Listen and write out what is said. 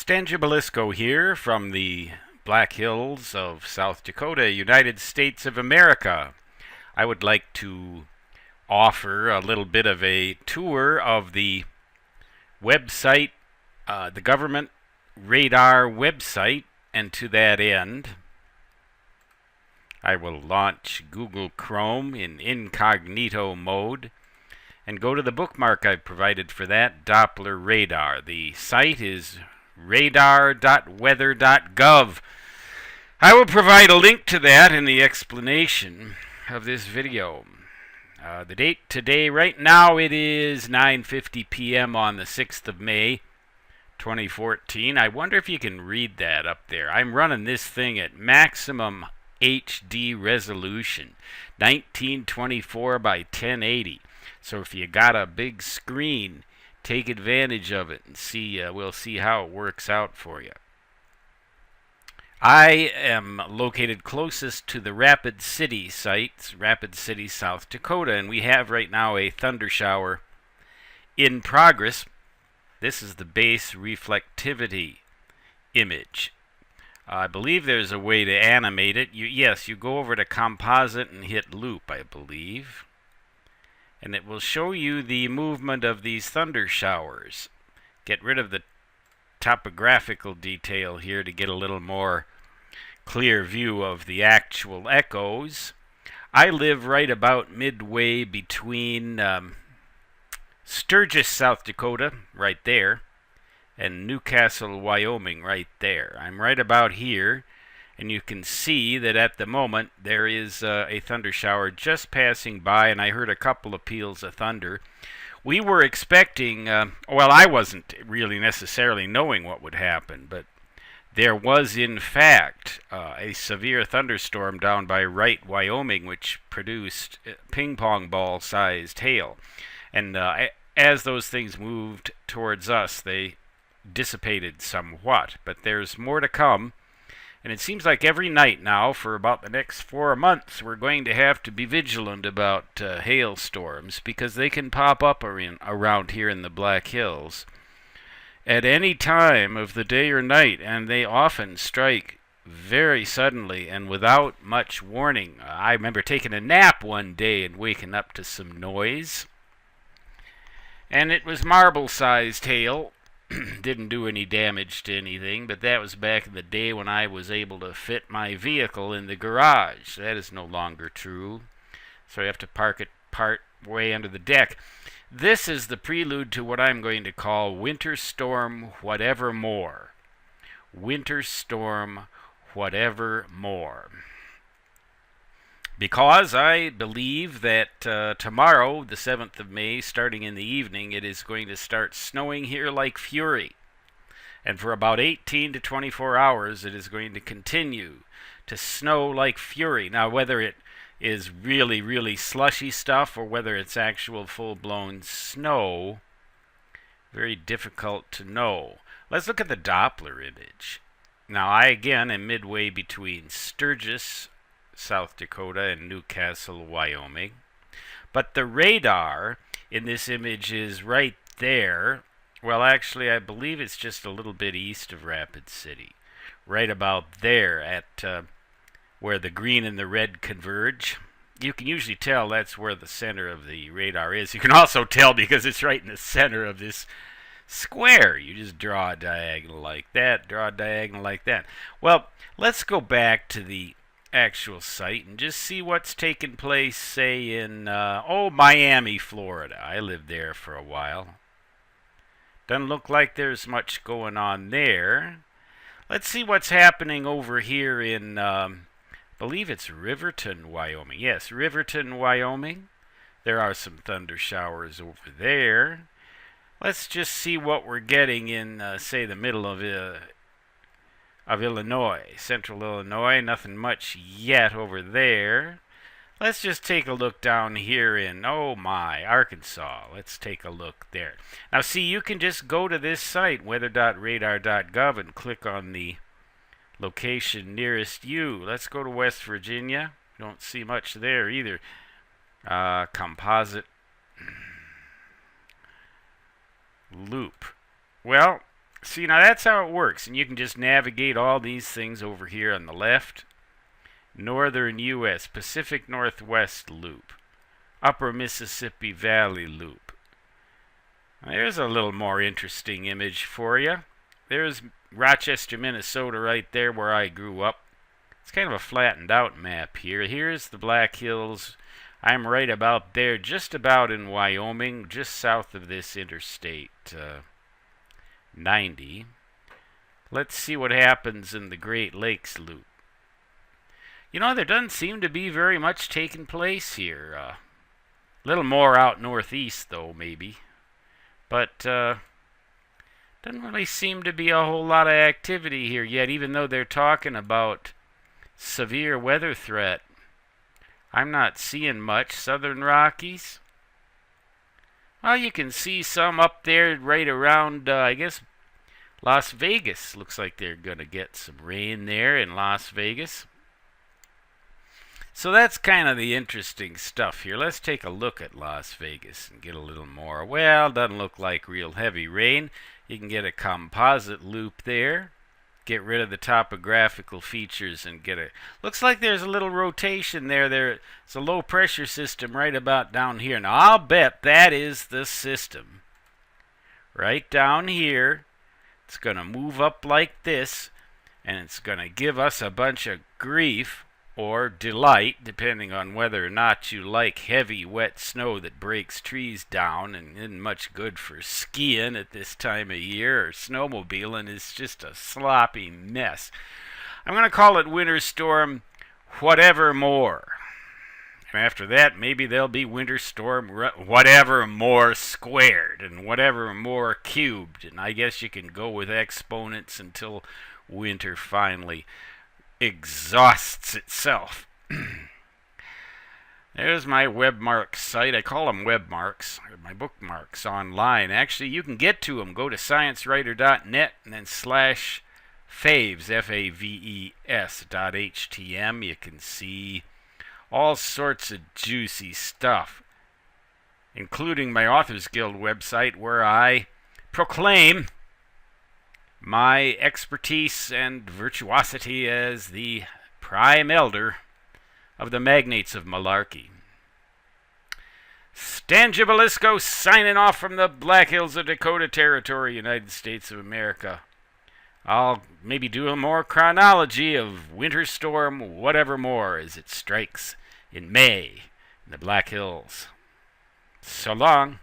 Stan Gibilisco here from the Black Hills of South Dakota, United States of America. I would like to offer a little bit of a tour of the website, the government radar website, and to that end, I will launch Google Chrome in incognito mode and go to the bookmark I've provided for that, Doppler radar. The site is radar.weather.gov. I will provide a link to that in the explanation of this video. The date today, right now, it is 9:50 p.m. on the 6th of May, 2014. I wonder if you can read that up there. I'm running this thing at maximum HD resolution, 1924 by 1080. So if you got a big screen, take advantage of it and see. We'll see how it works out for you. I am located closest to the Rapid City site, Rapid City, South Dakota, and we have right now a thunder shower in progress. This is the base reflectivity image. I believe there's a way to animate it. Yes, you go over to composite and hit loop, I believe. And it will show you the movement of these thunder showers. Get rid of the topographical detail here to get a little more clear view of the actual echoes. I live right about midway between Sturgis, South Dakota, right there, and Newcastle, Wyoming, right there. I'm right about here, and you can see that at the moment there is a thunder shower just passing by, and I heard a couple of peals of thunder. We were expecting, well, I wasn't really necessarily knowing what would happen, but there was in fact a severe thunderstorm down by Wright, Wyoming, which produced ping pong ball sized hail. And as those things moved towards us, they dissipated somewhat, but there's more to come. And it seems like every night now, for about the next 4 months, we're going to have to be vigilant about hailstorms, because they can pop up around here in the Black Hills at any time of the day or night, and they often strike very suddenly and without much warning. I remember taking a nap one day and waking up to some noise, and it was marble-sized hail. Didn't do any damage to anything, but that was back in the day when I was able to fit my vehicle in the garage. That is no longer true, so I have to park it part way under the deck. This is the prelude to what I'm going to call Winter Storm Whatevermore. Winter Storm Whatevermore. Because I believe that tomorrow, the 7th of May, starting in the evening, it is going to start snowing here like fury. And for about 18 to 24 hours, it is going to continue to snow like fury. Now, whether it is really, really slushy stuff or whether it's actual full-blown snow, very difficult to know. Let's look at the Doppler image. Now, I, again, am midway between Sturgis, South Dakota, and Newcastle, Wyoming. But the radar in this image is right there. Well, actually, I believe it's just a little bit east of Rapid City. Right about there at where the green and the red converge. You can usually tell that's where the center of the radar is. You can also tell because it's right in the center of this square. You just draw a diagonal like that, draw a diagonal like that. Well, let's go back to the actual site and just see what's taken place, say, in Miami, Florida. I lived there for a while. Doesn't look like there's much going on there. Let's see what's happening over here in, I believe it's Riverton, Wyoming. Yes, Riverton, Wyoming. There are some thunder showers over there. Let's just see what we're getting in, say, the middle of Illinois, central Illinois. Nothing much yet over there. Let's just take a look down here in, Arkansas. Let's take a look there. Now, see, you can just go to this site, weather.radar.gov, and click on the location nearest you. Let's go to West Virginia. Don't see much there either. Composite loop. Well, See, now that's how it works, and you can just navigate all these things over here on the left. Northern U.S. Pacific Northwest Loop. Upper Mississippi Valley Loop. There's a little more interesting image for you. There's Rochester, Minnesota right there where I grew up. It's kind of a flattened out map here. Here's the Black Hills. I'm right about there, just about in Wyoming, just south of this Interstate 90. Let's see what happens in the Great Lakes Loop. You know, there doesn't seem to be very much taking place here. A little more out northeast, though, maybe. But doesn't really seem to be a whole lot of activity here yet, even though they're talking about severe weather threat. I'm not seeing much. Southern Rockies. Well, you can see some up there right around, I guess, Las Vegas. Looks like they're going to get some rain there in Las Vegas. So that's kind of the interesting stuff here. Let's take a look at Las Vegas and get a little more. Well, doesn't look like real heavy rain. You can get a composite loop there. Get rid of the topographical features and get a... Looks like there's a little rotation there. There's a low pressure system right about down here. Now, I'll bet that is the system. Right down here. It's going to move up like this, and it's going to give us a bunch of grief or delight, depending on whether or not you like heavy, wet snow that breaks trees down and isn't much good for skiing at this time of year, or snowmobiling is just a sloppy mess. I'm going to call it Winter Storm Whatevermore. And after that, maybe there'll be Winter Storm Whatevermore squared and Whatevermore cubed. And I guess you can go with exponents until winter finally exhausts itself. There's my webmark site. I call them webmarks, or my bookmarks online. Actually, you can get to them. Go to sciencewriter.net and then /faves, faves.htm. You can see all sorts of juicy stuff, including my Authors Guild website, where I proclaim my expertise and virtuosity as the prime elder of the magnates of malarkey. Stan Gibilisco signing off from the Black Hills of Dakota Territory, United States of America. I'll maybe do a more chronology of Winter Storm Whatevermore as it strikes in May in the Black Hills. So long.